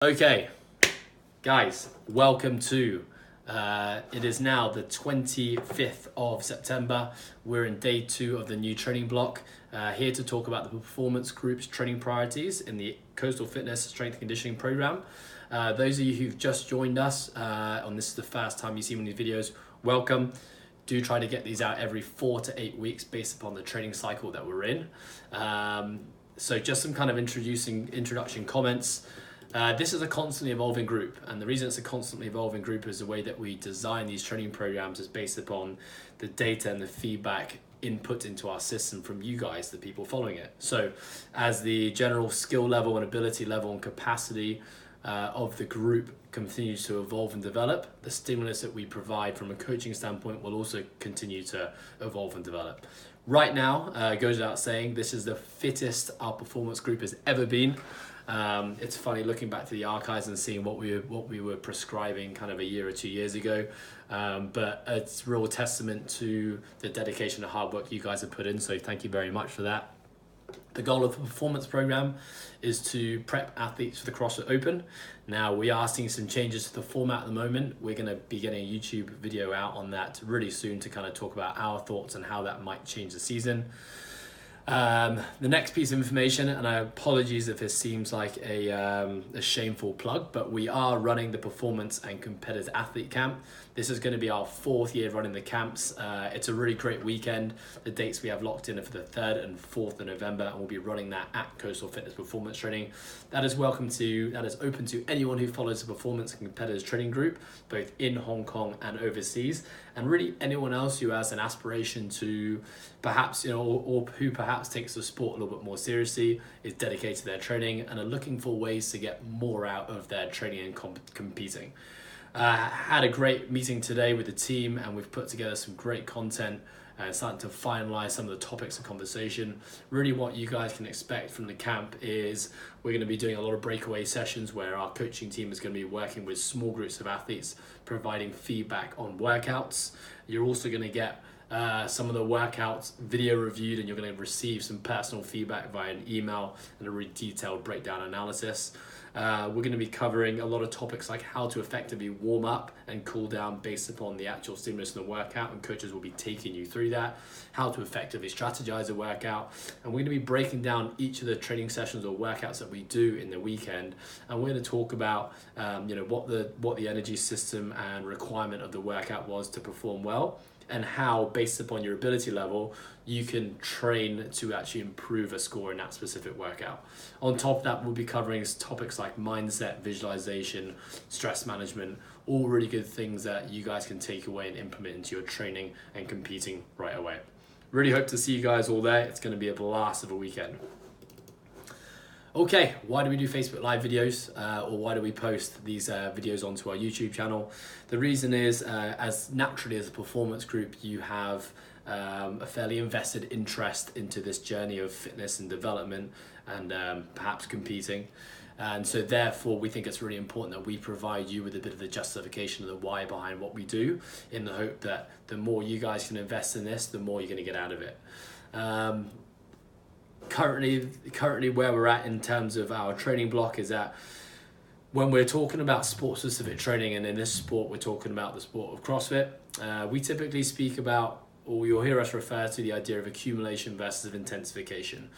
Okay, guys, welcome to, it is now the 25th of September. We're in day 2 of the new training block, here to talk about the performance group's training priorities in the Coastal Fitness Strength and Conditioning Program. Those of you who've just joined us, and this is the first time you've seen one of these videos, welcome. Do try to get these out every 4 to 8 weeks based upon the training cycle that we're in. So just some kind of introduction comments. This is a constantly evolving group, and the reason it's a constantly evolving group is the way that we design these training programs is based upon the data and the feedback input into our system from you guys, the people following it. So as the general skill level and ability level and capacity of the group continues to evolve and develop, the stimulus that we provide from a coaching standpoint will also continue to evolve and develop. Right now, it goes without saying, this is the fittest our performance group has ever been. It's funny looking back to the archives and seeing what we were prescribing kind of a year or 2 years ago, but it's real testament to the dedication and hard work you guys have put in, so thank you very much for that. The goal of the performance program is to prep athletes for the CrossFit Open. Now, we are seeing some changes to the format at the moment. We're going to be getting a YouTube video out on that really soon to kind of talk about our thoughts and how that might change the season. The next piece of information, and I apologies if this seems like a shameful plug, but we are running the Performance and Competitive Athlete Camp. This is going to be our 4th year running the camps. It's a really great weekend. The dates we have locked in are for the 3rd and 4th of November, and we'll be running that at Coastal Fitness Performance Training. That is open to anyone who follows the Performance and Competitive Training Group, both in Hong Kong and overseas, and really anyone else who has an aspiration to perhaps, or who perhaps takes the sport a little bit more seriously, is dedicated to their training and are looking for ways to get more out of their training and competing. Had a great meeting today with the team, and we've put together some great content and starting to finalize some of the topics of conversation. Really what you guys can expect from the camp is we're going to be doing a lot of breakaway sessions where our coaching team is going to be working with small groups of athletes, providing feedback on workouts. You're also going to get some of the workouts video reviewed, and you're going to receive some personal feedback via an email and a really detailed breakdown analysis. We're going to be covering a lot of topics like how to effectively warm up and cool down based upon the actual stimulus in the workout, and coaches will be taking you through that, how to effectively strategize a workout, and we're going to be breaking down each of the training sessions or workouts that we do in the weekend, and we're going to talk about what the energy system and requirement of the workout was to perform well, and how, based upon your ability level, you can train to actually improve a score in that specific workout. On top of that, we'll be covering topics like mindset, visualization, stress management, all really good things that you guys can take away and implement into your training and competing right away. Really hope to see you guys all there. It's going to be a blast of a weekend. Okay, why do we do Facebook Live videos, or why do we post these videos onto our YouTube channel? The reason is, as naturally as a performance group, you have a fairly invested interest into this journey of fitness and development and perhaps competing. And so therefore, we think it's really important that we provide you with a bit of the justification of the why behind what we do, in the hope that the more you guys can invest in this, the more you're going to get out of it. Currently where we're at in terms of our training block is that when we're talking about sport-specific training, and in this sport we're talking about the sport of CrossFit, we typically speak about, or you'll hear us refer to, the idea of accumulation versus intensification.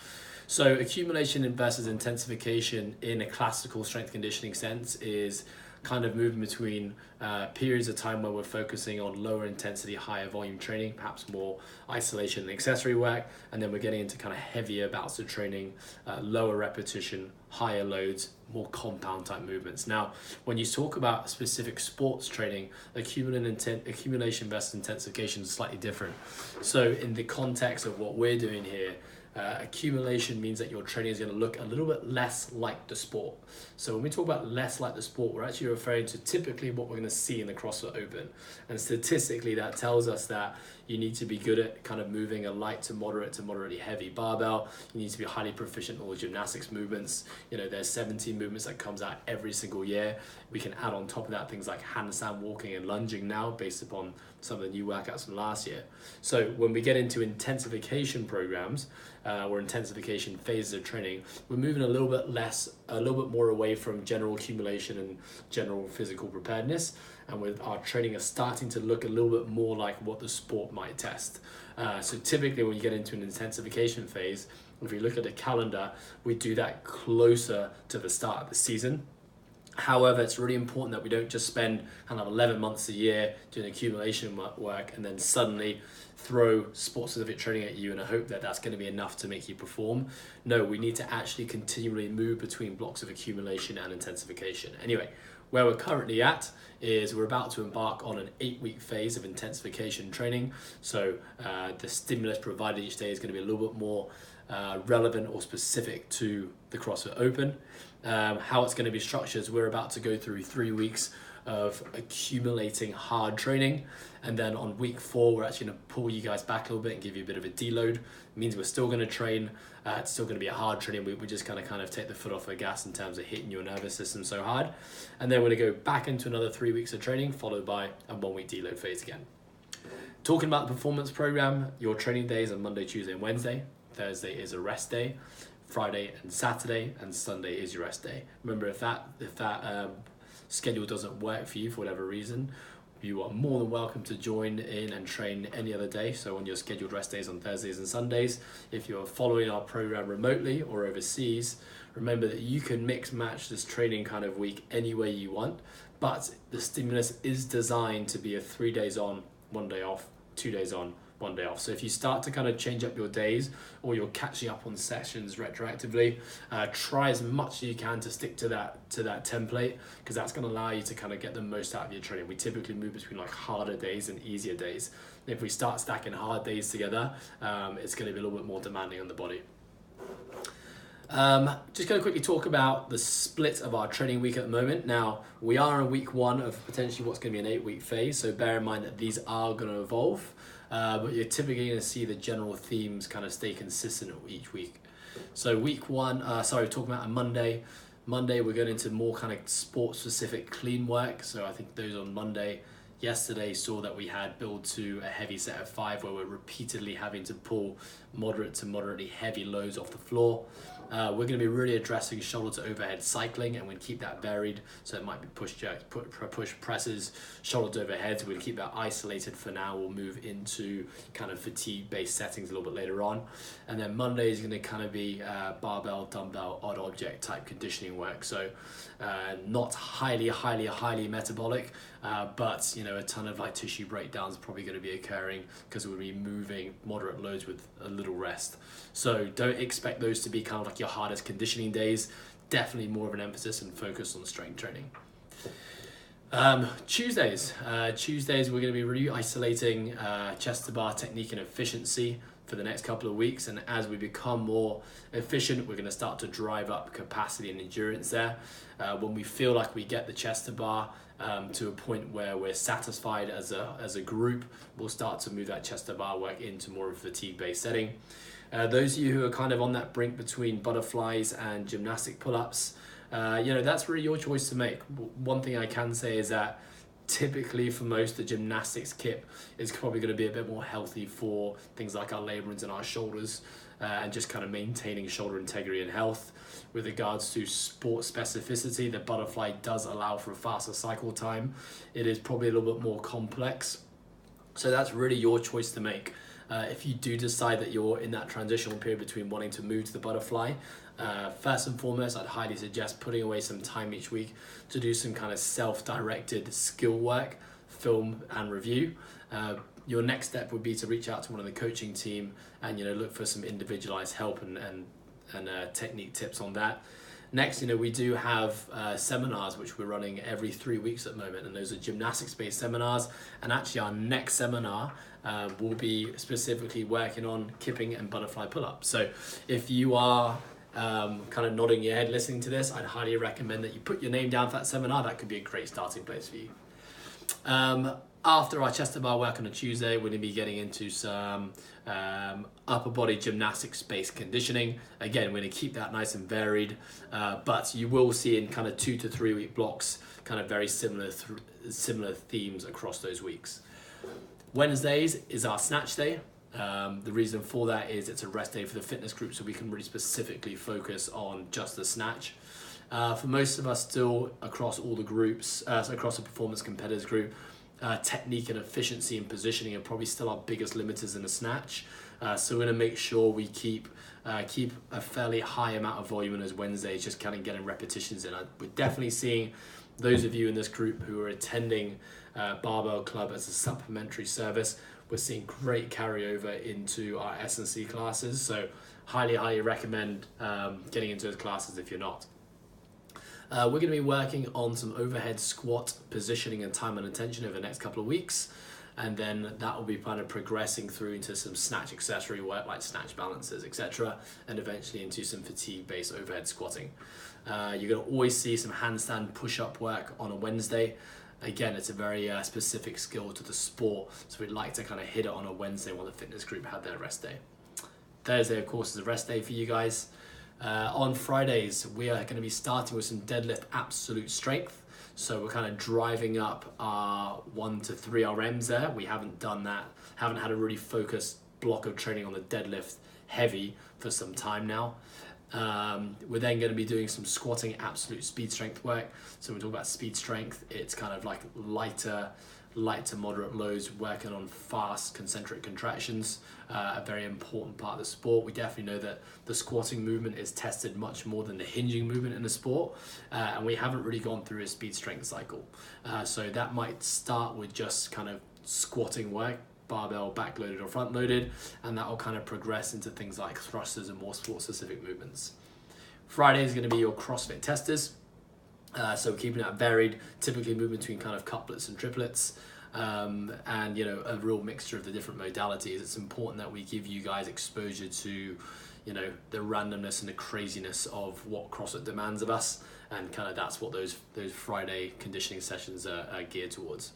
So accumulation versus intensification in a classical strength conditioning sense is kind of moving between periods of time where we're focusing on lower intensity, higher volume training, perhaps more isolation and accessory work, and then we're getting into kind of heavier bouts of training, lower repetition, higher loads, more compound type movements. Now, when you talk about specific sports training, accumulation versus intensification is slightly different. So in the context of what we're doing here, accumulation means that your training is going to look a little bit less like the sport. So when we talk about less like the sport, we're actually referring to typically what we're going to see in the CrossFit Open. And statistically, that tells us that You need to be good at kind of moving a light to moderately heavy barbell. You need to be highly proficient in all gymnastics movements. There's 17 movements that comes out every single year. We can add on top of that things like handstand walking and lunging now based upon some of the new workouts from last year. So when we get into intensification programs or intensification phases of training, we're moving a little bit more away from general accumulation and general physical preparedness, and with our training is starting to look a little bit more like what the sport might test. So typically when you get into an intensification phase, if we look at the calendar, we do that closer to the start of the season. However, it's really important that we don't just spend kind of 11 months a year doing accumulation work and then suddenly throw sport-specific training at you and hope that that's going to be enough to make you perform. No, we need to actually continually move between blocks of accumulation and intensification. Anyway, where we're currently at is we're about to embark on an 8-week phase of intensification training. So the stimulus provided each day is going to be a little bit more relevant or specific to the CrossFit Open. How it's going to be structured is we're about to go through 3 weeks of accumulating hard training, and then on week 4 we're actually going to pull you guys back a little bit and give you a bit of a deload. It means we're still going to train, it's still going to be a hard training. We just kind of take the foot off the gas in terms of hitting your nervous system so hard, and then we're going to go back into another 3 weeks of training followed by a 1-week deload phase again. Talking about the performance program, your training days are Monday, Tuesday and Wednesday. Thursday is a rest day, Friday and Saturday, and Sunday is your rest day. Remember, if that schedule doesn't work for you for whatever reason, you are more than welcome to join in and train any other day. So on your scheduled rest days on Thursdays and Sundays, if you're following our program remotely or overseas, remember that you can mix match this training kind of week any way you want, but the stimulus is designed to be a 3 days on, 1 day off, 2 days on, 1 day off. So if you start to kind of change up your days or you're catching up on sessions retroactively, try as much as you can to stick to that template, because that's going to allow you to kind of get the most out of your training. We typically move between like harder days and easier days. If we start stacking hard days together, it's going to be a little bit more demanding on the body. Just going to quickly talk about the split of our training week at the moment. Now, we are in week 1 of potentially what's going to be an 8-week phase, so bear in mind that these are going to evolve. But you're typically going to see the general themes kind of stay consistent each week. So week 1, we're talking about a Monday. Monday, we're going into more kind of sport-specific clean work. So I think those on Monday, yesterday saw that we had build to a heavy set of 5 where we're repeatedly having to pull moderate to moderately heavy loads off the floor. We're going to be really addressing shoulder to overhead cycling, and we'll keep that varied. So it might be push jerks, push presses, shoulder to overhead. So we'll keep that isolated for now. We'll move into kind of fatigue-based settings a little bit later on. And then Monday is going to kind of be barbell, dumbbell, odd object type conditioning work. So not highly metabolic, but a ton of like tissue breakdowns probably going to be occurring because we'll be moving moderate loads with a little rest. So don't expect those to be kind of like your hardest conditioning days. Definitely more of an emphasis and focus on strength training. Tuesdays we're going to be really isolating chest to bar technique and efficiency for the next couple of weeks, and as we become more efficient, we're going to start to drive up capacity and endurance there. When we feel like we get the chest to bar to a point where we're satisfied as a group, we'll start to move that chest to bar work into more of a fatigue-based setting. Those of you who are kind of on that brink between butterflies and gymnastic pull-ups, that's really your choice to make. One thing I can say is that typically for most, the gymnastics kit is probably going to be a bit more healthy for things like our labrums and our shoulders, and just kind of maintaining shoulder integrity and health. With regards to sport specificity, the butterfly does allow for a faster cycle time. It is probably a little bit more complex. So that's really your choice to make. If you do decide that you're in that transitional period between wanting to move to the butterfly, first and foremost, I'd highly suggest putting away some time each week to do some kind of self-directed skill work, film and review. Your next step would be to reach out to one of the coaching team and look for some individualized help and technique tips on that. Next, we do have seminars which we're running every 3 weeks at the moment, and those are gymnastics-based seminars. And actually, our next seminar will be specifically working on kipping and butterfly pull-ups. So if you are kind of nodding your head listening to this, I'd highly recommend that you put your name down for that seminar. That could be a great starting place for you. After our chest to bar work on a Tuesday, we're going to be getting into some upper body gymnastics based conditioning. Again, we're going to keep that nice and varied, but you will see in kind of 2 to 3 week blocks kind of very similar themes across those weeks. Wednesdays is our snatch day. The reason for that is it's a rest day for the fitness group, so we can really specifically focus on just the snatch. For most of us still across all the groups, so across the performance competitors group, technique and efficiency and positioning are probably still our biggest limiters in the snatch. So we're going to make sure we keep a fairly high amount of volume on those Wednesdays, just kind of getting repetitions in. We're definitely seeing those of you in this group who are attending Barbell Club as a supplementary service. We're seeing great carryover into our S&C classes. So highly recommend getting into those classes if you're not. We're going to be working on some overhead squat positioning and time and attention over the next couple of weeks. And then that will be kind of progressing through into some snatch accessory work like snatch balances, etc. And eventually into some fatigue-based overhead squatting. You're going to always see some handstand push-up work on a Wednesday. Again, it's a very specific skill to the sport. So we'd like to kind of hit it on a Wednesday while the fitness group had their rest day. Thursday, of course, is a rest day for you guys. On Fridays, we are going to be starting with some deadlift absolute strength. So we're kind of driving up our 1 to 3 RMs there. We haven't done that, haven't had a really focused block of training on the deadlift heavy for some time now. We're then going to be doing some squatting absolute speed strength work. So when we talk about speed strength, it's kind of like light to moderate loads, working on fast concentric contractions, a very important part of the sport. We definitely know that the squatting movement is tested much more than the hinging movement in the sport, and we haven't really gone through a speed strength cycle. So that might start with just kind of squatting work, barbell backloaded or front loaded, and that will kind of progress into things like thrusters and more sport specific movements. Friday is going to be your CrossFit testers. So keeping that varied, typically moving between kind of couplets and triplets, and a real mixture of the different modalities. It's important that we give you guys exposure to the randomness and the craziness of what CrossFit demands of us, and kind of that's what those Friday conditioning sessions are geared towards.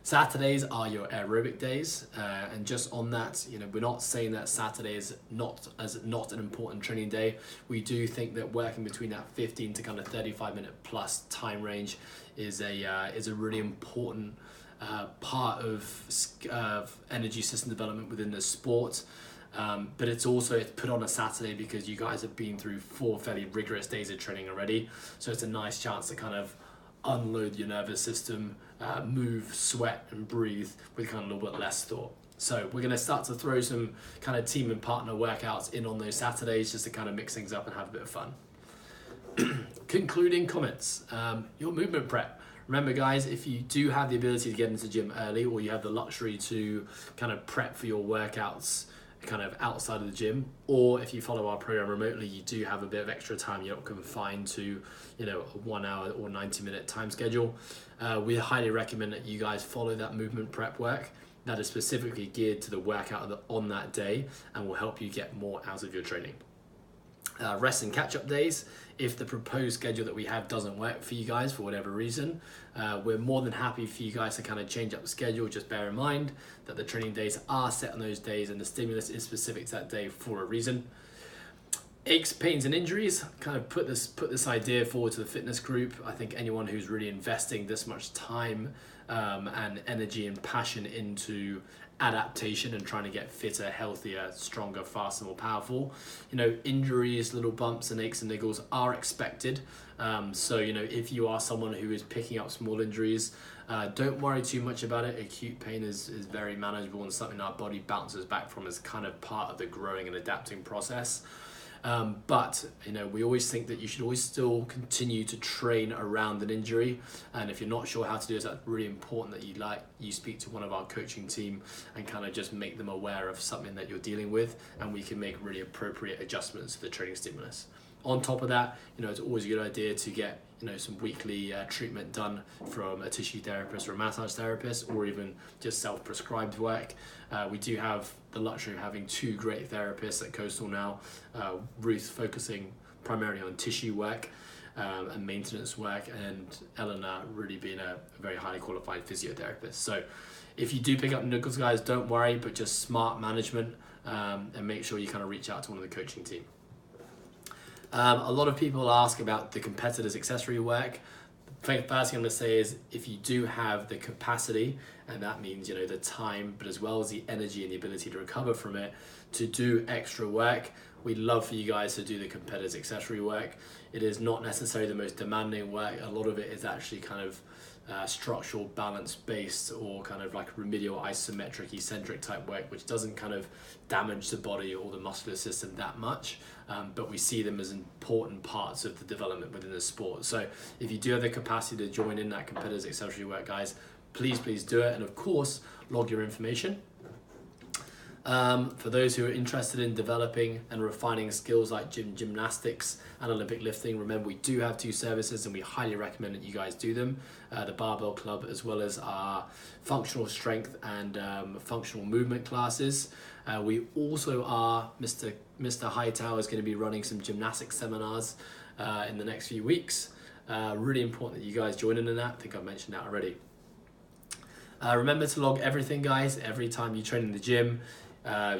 Saturdays are your aerobic days, and just on that, we're not saying that Saturday is not an important training day. We do think that working between that 15 to kind of 35-minute plus time range is a really important part of energy system development within the sport. But it's put on a Saturday because you guys have been through 4 fairly rigorous days of training already, so it's a nice chance to kind of unload your nervous system, move, sweat and breathe with kind of a little bit less thought. So we're going to start to throw some kind of team and partner workouts in on those Saturdays just to kind of mix things up and have a bit of fun. Concluding comments, your movement prep. Remember guys, if you do have the ability to get into the gym early, or you have the luxury to kind of prep for your workouts kind of outside of the gym, or if you follow our program remotely, you do have a bit of extra time, you're not confined to a 1 hour or 90-minute time schedule, we highly recommend that you guys follow that movement prep work that is specifically geared to the workout on that day and will help you get more out of your training. Rest and catch-up days. If the proposed schedule that we have doesn't work for you guys for whatever reason, we're more than happy for you guys to kind of change up the schedule. Just bear in mind that the training days are set on those days and the stimulus is specific to that day for a reason. Aches, pains and injuries, kind of put this idea forward to the fitness group. I think anyone who's really investing this much time and energy and passion into adaptation and trying to get fitter, healthier, stronger, faster, more powerful, injuries, little bumps and aches and niggles are expected. So if you are someone who is picking up small injuries, don't worry too much about it. Acute pain is very manageable and something our body bounces back from as kind of part of the growing and adapting process. But we always think that you should always still continue to train around an injury, and if you're not sure how to do it, that's really important that you speak to one of our coaching team and kind of just make them aware of something that you're dealing with, and we can make really appropriate adjustments to the training stimulus. On top of that, it's always a good idea to get some weekly treatment done from a tissue therapist or a massage therapist, or even just self-prescribed work. We do have the luxury of having 2 great therapists at Coastal now, Ruth focusing primarily on tissue work, and maintenance work, and Eleanor really being a very highly qualified physiotherapist. So if you do pick up niggles, guys, don't worry, but just smart management, and make sure you kind of reach out to one of the coaching team. A lot of people ask about the competitors' accessory work. The first thing I'm going to say is, if you do have the capacity, and that means the time, but as well as the energy and the ability to recover from it, to do extra work, we'd love for you guys to do the competitors' accessory work. It is not necessarily the most demanding work. A lot of it is actually kind of structural balance based, or kind of like remedial isometric eccentric type work, which doesn't kind of damage the body or the muscular system that much, but we see them as important parts of the development within the sport. So if you do have the capacity to join in that competitors' accessory work, guys, please do it, and of course log your information. For those who are interested in developing and refining skills like gymnastics and Olympic lifting, remember we do have 2 services, and we highly recommend that you guys do them. The Barbell Club, as well as our functional strength and functional movement classes. We also are, Mr. Hightower is going to be running some gymnastics seminars in the next few weeks. Really important that you guys join in that. I think I've mentioned that already. Remember to log everything, guys. Every time you train in the gym,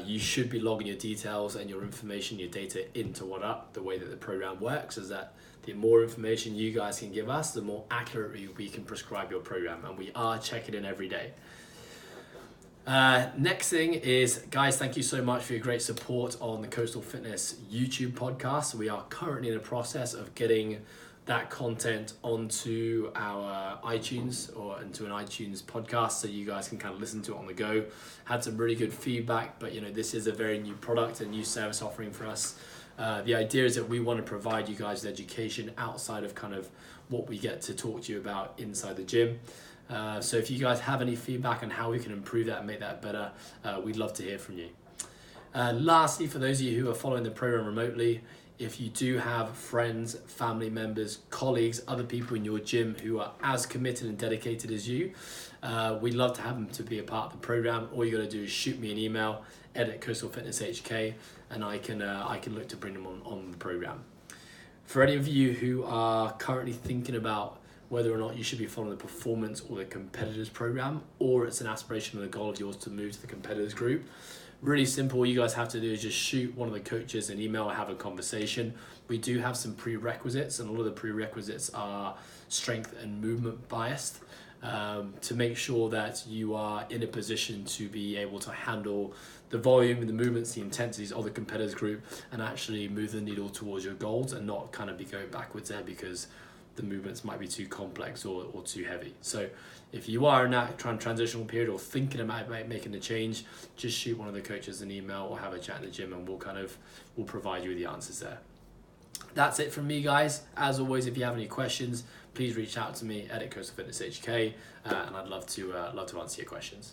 you should be logging your details and your information, your data into WhatUp. The way that the program works is that the more information you guys can give us, the more accurately we can prescribe your program, and we are checking in every day. Next thing is, guys, thank you so much for your great support on the Coastal Fitness YouTube podcast. We are currently in the process of getting that content onto our iTunes, or into an iTunes podcast, so you guys can kind of listen to it on the go. Had some really good feedback, but this is a very new product, a new service offering for us. The idea is that we want to provide you guys with education outside of kind of what we get to talk to you about inside the gym. So if you guys have any feedback on how we can improve that and make that better, we'd love to hear from you. Lastly, for those of you who are following the program remotely, if you do have friends, family members, colleagues, other people in your gym who are as committed and dedicated as you, we'd love to have them to be a part of the program. All you got to do is shoot me an email, ed@coastalfitnesshk, and I can look to bring them on the program. For any of you who are currently thinking about whether or not you should be following the performance or the competitors program, or it's an aspiration and a goal of yours to move to the competitors group, really simple. You guys have to do is just shoot one of the coaches an email or have a conversation. We do have some prerequisites, and a lot of the prerequisites are strength and movement biased, to make sure that you are in a position to be able to handle the volume and the movements, the intensities of the competitors group, and actually move the needle towards your goals, and not kind of be going backwards there because the movements might be too complex or too heavy. So if you are in that transitional period or thinking about making a change, just shoot one of the coaches an email or have a chat in the gym, and we'll provide you with the answers there. That's it from me, guys. As always, if you have any questions, please reach out to me at @coastalfitnesshk, and I'd love to answer your questions.